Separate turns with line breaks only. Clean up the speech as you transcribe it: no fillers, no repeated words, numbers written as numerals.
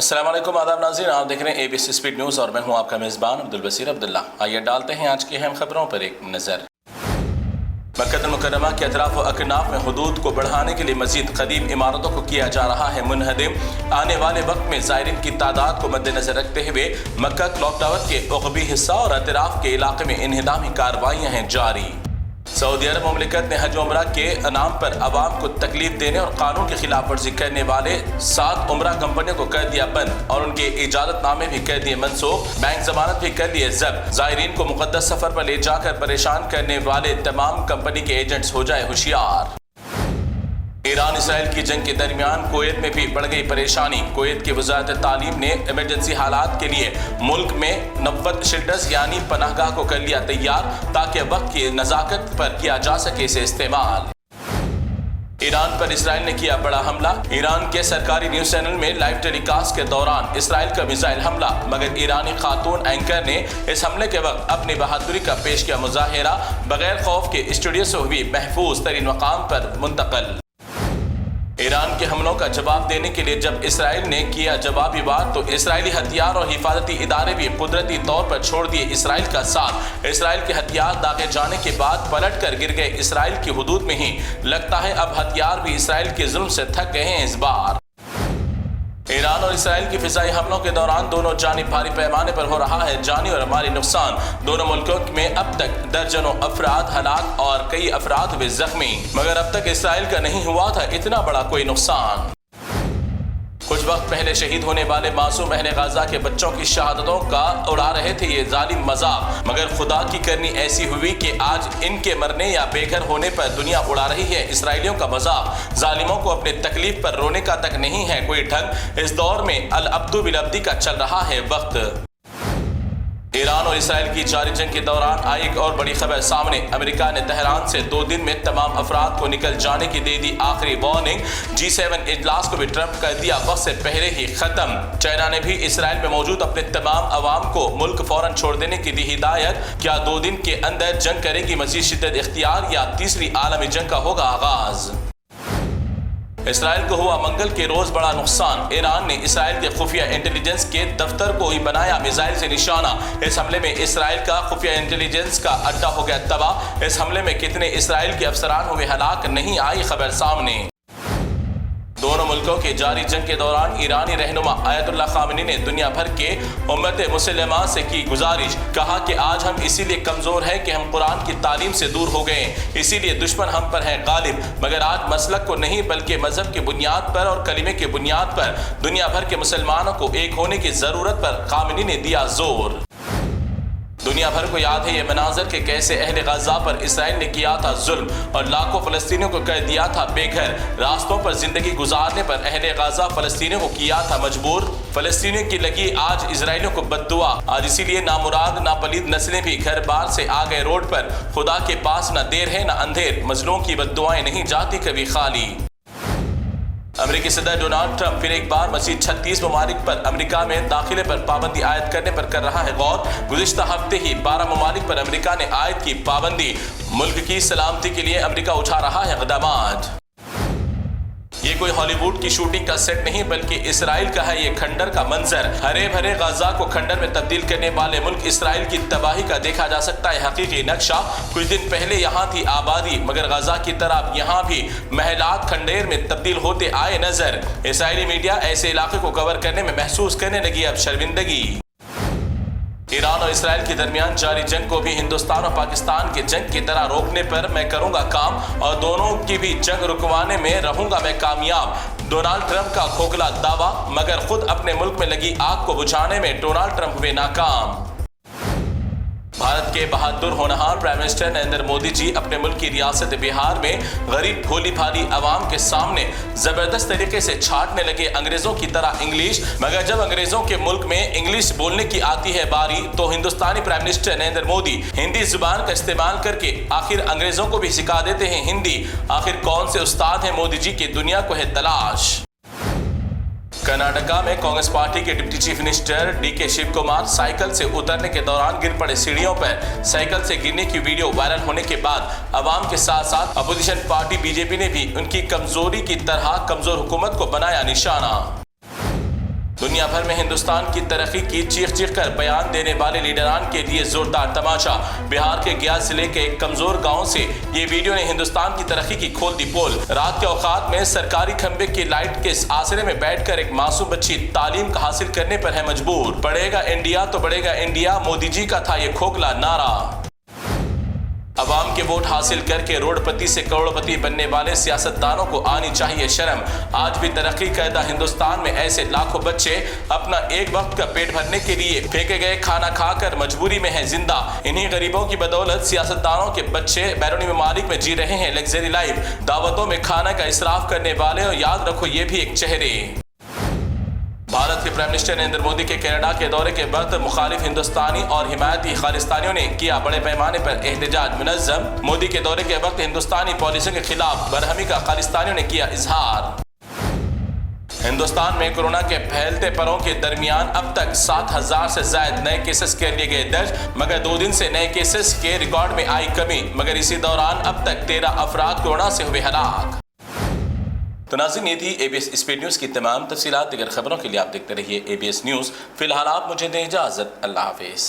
السلام علیکم، آداب ناظرین، آپ دیکھ رہے ہیں ABC اسپیڈ نیوز اور میں ہوں آپ کا میزبان عبدالبصیر عبداللہ۔ آئیے ڈالتے ہیں آج کی اہم خبروں پر ایک نظر۔ مکہ المکرمہ کے اطراف و اکناف میں حدود کو بڑھانے کے لیے مزید قدیم عمارتوں کو کیا جا رہا ہے منہدم۔ آنے والے وقت میں زائرین کی تعداد کو مد نظر رکھتے ہوئے مکہ کلاک ٹاور کے عقبی حصہ اور اطراف کے علاقے میں انہدامی کارروائیاں ہیں جاری۔ سعودی عرب مملکت نے حج عمرہ کے نام پر عوام کو تکلیف دینے اور قانون کی خلاف ورزی کرنے والے 7 عمرہ کمپنیوں کو کر دیا بند اور ان کے اجازت نامے بھی کر دیے منسوخ، بینک ضمانت بھی کر لیے ضبط۔ زائرین کو مقدس سفر پر لے جا کر پریشان کرنے والے تمام کمپنی کے ایجنٹس ہو جائے ہوشیار۔ ایران اسرائیل کی جنگ کے درمیان کویت میں بھی بڑھ گئی پریشانی۔ کویت کی وزارت تعلیم نے ایمرجنسی حالات کے لیے ملک میں 90 شیلٹرز یعنی پناہ گاہ کو کر لیا تیار تاکہ وقت کی نزاکت پر کیا جا سکے اسے استعمال۔ ایران پر اسرائیل نے کیا بڑا حملہ۔ ایران کے سرکاری نیوز چینل میں لائیو ٹیلی کاسٹ کے دوران اسرائیل کا میزائل حملہ، مگر ایرانی خاتون اینکر نے اس حملے کے وقت اپنی بہادری کا پیش کیا مظاہرہ، بغیر خوف کے اسٹوڈیو سے ہوئی محفوظ ترین مقام پر منتقل۔ ایران کے حملوں کا جواب دینے کے لیے جب اسرائیل نے کیا جوابی وار تو اسرائیلی ہتھیار اور حفاظتی ادارے بھی قدرتی طور پر چھوڑ دیے اسرائیل کا ساتھ۔ اسرائیل کے ہتھیار داغے جانے کے بعد پلٹ کر گر گئے اسرائیل کی حدود میں ہی۔ لگتا ہے اب ہتھیار بھی اسرائیل کے ظلم سے تھک گئے ہیں اس بار۔ ایران اور اسرائیل کی فضائی حملوں کے دوران دونوں جانب بھاری پیمانے پر ہو رہا ہے جانی اور مالی نقصان۔ دونوں ملکوں میں اب تک درجنوں افراد ہلاک اور کئی افراد ہوئے زخمی، مگر اب تک اسرائیل کا نہیں ہوا تھا اتنا بڑا کوئی نقصان۔ کچھ وقت پہلے شہید ہونے والے معصوم اہل غزہ کے بچوں کی شہادتوں کا اڑا رہے تھے یہ ظالم مذاق، مگر خدا کی کرنی ایسی ہوئی کہ آج ان کے مرنے یا بے گھر ہونے پر دنیا اڑا رہی ہے اسرائیلیوں کا مذاق۔ ظالموں کو اپنے تکلیف پر رونے کا تک نہیں ہے کوئی ڈھنگ۔ اس دور میں العبد بالعبد کا چل رہا ہے وقت۔ ایران اور اسرائیل کی جاری جنگ کے دوران آئی ایک اور بڑی خبر سامنے۔ امریکہ نے تہران سے 2 دن میں تمام افراد کو نکل جانے کی دے دی آخری وارننگ۔ G7 اجلاس کو بھی ٹرمپ کر دیا وقت سے پہلے ہی ختم۔ چائنا نے بھی اسرائیل میں موجود اپنے تمام عوام کو ملک فوراً چھوڑ دینے کی دی ہدایت۔ کیا 2 دن کے اندر جنگ کرے گی مزید شدت اختیار یا تیسری عالمی جنگ کا ہوگا آغاز؟ اسرائیل کو ہوا منگل کے روز بڑا نقصان۔ ایران نے اسرائیل کے خفیہ انٹیلیجنس کے دفتر کو ہی بنایا میزائل سے نشانہ۔ اس حملے میں اسرائیل کا خفیہ انٹیلیجنس کا اڈا ہو گیا تباہ۔ اس حملے میں کتنے اسرائیل کے افسران ہوئے ہلاک نہیں آئی خبر سامنے۔ دونوں ملکوں کے جاری جنگ کے دوران ایرانی رہنما آیت اللہ خامنی نے دنیا بھر کے امت مسلمہ سے کی گزارش، کہا کہ آج ہم اسی لیے کمزور ہیں کہ ہم قرآن کی تعلیم سے دور ہو گئے، اسی لیے دشمن ہم پر ہے غالب، مگر آج مسلک کو نہیں بلکہ مذہب کی بنیاد پر اور کلمے کی بنیاد پر دنیا بھر کے مسلمانوں کو ایک ہونے کی ضرورت پر خامنی نے دیا زور۔ دنیا بھر کو یاد ہے یہ مناظر کہ کیسے اہل غزہ پر اسرائیل نے کیا تھا ظلم اور لاکھوں فلسطینیوں کو کر دیا تھا بے گھر۔ راستوں پر زندگی گزارنے پر اہل غزہ فلسطینیوں کو کیا تھا مجبور۔ فلسطینیوں کی لگی آج اسرائیلیوں کو بد دعا۔ آج اسی لیے نامراد ناپلید نسلیں بھی گھر بار سے آ گئے روڈ پر۔ خدا کے پاس نہ دیر ہے نہ اندھیر، مظلوم کی بد دعائیں نہیں جاتی کبھی خالی۔ امریکی صدر ڈونلڈ ٹرمپ پھر ایک بار مزید 36 ممالک پر امریکہ میں داخلے پر پابندی عائد کرنے پر کر رہا ہے غور۔ گزشتہ ہفتے ہی 12 ممالک پر امریکہ نے عائد کی پابندی۔ ملک کی سلامتی کے لیے امریکہ اٹھا رہا ہے اقدامات۔ یہ کوئی ہالی ووڈ کی شوٹنگ کا سیٹ نہیں بلکہ اسرائیل کا ہے یہ کھنڈر کا منظر۔ ہرے بھرے غزہ کو کھنڈر میں تبدیل کرنے والے ملک اسرائیل کی تباہی کا دیکھا جا سکتا ہے حقیقی نقشہ۔ کچھ دن پہلے یہاں تھی آبادی، مگر غزہ کی طرح یہاں بھی محلات کھنڈیر میں تبدیل ہوتے آئے نظر۔ اسرائیلی میڈیا ایسے علاقے کو کور کرنے میں محسوس کرنے لگی اب شرمندگی۔ ایران اور اسرائیل کے درمیان جاری جنگ کو بھی ہندوستان اور پاکستان کے جنگ کی طرح روکنے پر میں کروں گا کام اور دونوں کی بھی جنگ رکوانے میں رہوں گا میں کامیاب۔ ڈونلڈ ٹرمپ کا کھوکھلا دعویٰ، مگر خود اپنے ملک میں لگی آگ کو بجھانے میں ڈونلڈ ٹرمپ ہوئے ناکام۔ بھارت کے بہادر ہونہار پرائم منسٹر نریندر مودی جی اپنے ملک کی ریاست بہار میں غریب بھولی بھالی عوام کے سامنے زبردست طریقے سے چھاٹنے لگے انگریزوں کی طرح انگلش، مگر جب انگریزوں کے ملک میں انگلش بولنے کی آتی ہے باری تو ہندوستانی پرائم منسٹر نریندر مودی ہندی زبان کا استعمال کر کے آخر انگریزوں کو بھی سکھا دیتے ہیں ہندی۔ آخر کون سے استاد ہیں مودی جی کی دنیا کو ہے تلاش۔ کرناٹکا میں کانگریس پارٹی کے ڈپٹی چیف منسٹر ڈی کے شیو کمار سائیکل سے اترنے کے دوران گر پڑے سیڑھیوں پر۔ سائیکل سے گرنے کی ویڈیو وائرل ہونے کے بعد عوام کے ساتھ ساتھ اپوزیشن پارٹی بی جے پی نے بھی ان کی کمزوری کی طرح کمزور حکومت کو بنایا نشانہ۔ دنیا بھر میں ہندوستان کی ترقی کی چیخ چیخ کر بیان دینے والے لیڈران کے لیے زوردار تماشا۔ بہار کے گیا ضلع کے ایک کمزور گاؤں سے یہ ویڈیو نے ہندوستان کی ترقی کی کھول دی پول۔ رات کے اوقات میں سرکاری کھمبے کی لائٹ کے آسرے میں بیٹھ کر ایک معصوم بچی تعلیم حاصل کرنے پر ہے مجبور۔ بڑھے گا انڈیا تو بڑھے گا انڈیا، مودی جی کا تھا یہ کھوکھلا نعرہ۔ عوام کے ووٹ حاصل کر کے روڑ پتی سے کروڑ پتی بننے والے سیاستدانوں کو آنی چاہیے شرم۔ آج بھی ترقی کردہ ہندوستان میں ایسے لاکھوں بچے اپنا ایک وقت کا پیٹ بھرنے کے لیے پھینکے گئے کھانا کھا کر مجبوری میں ہیں زندہ۔ انہی غریبوں کی بدولت سیاستدانوں کے بچے بیرونی ممالک میں جی رہے ہیں لگژری لائف۔ دعوتوں میں کھانا کا اسراف کرنے والے، اور یاد رکھو یہ بھی ایک چہرے۔ بھارت کے پرائم منسٹر نریندر مودی کے کینیڈا کے دورے کے وقت مخالف ہندوستانی اور حمایتی خالستانیوں نے کیا بڑے پیمانے پر احتجاج منظم۔ مودی کے دورے کے وقت ہندوستانی پالیسیوں کے خلاف برہمی کا خالستانیوں نے کیا اظہار۔ ہندوستان میں کورونا کے پھیلتے پروں کے درمیان اب تک 7,000 سے زائد نئے کیسز کر لیے گئے درج، مگر 2 دن سے نئے کیسز کے ریکارڈ میں آئی کمی، مگر اسی دوران اب تک 13 افراد کورونا سے ہوئے ہلاک۔ تو ناظرین، یہ تھی ABS اسپیڈ نیوز کی تمام تفصیلات۔ دیگر خبروں کے لیے آپ دیکھتے رہیے ABS نیوز۔ فی الحال آپ مجھے دیں اجازت، اللہ حافظ۔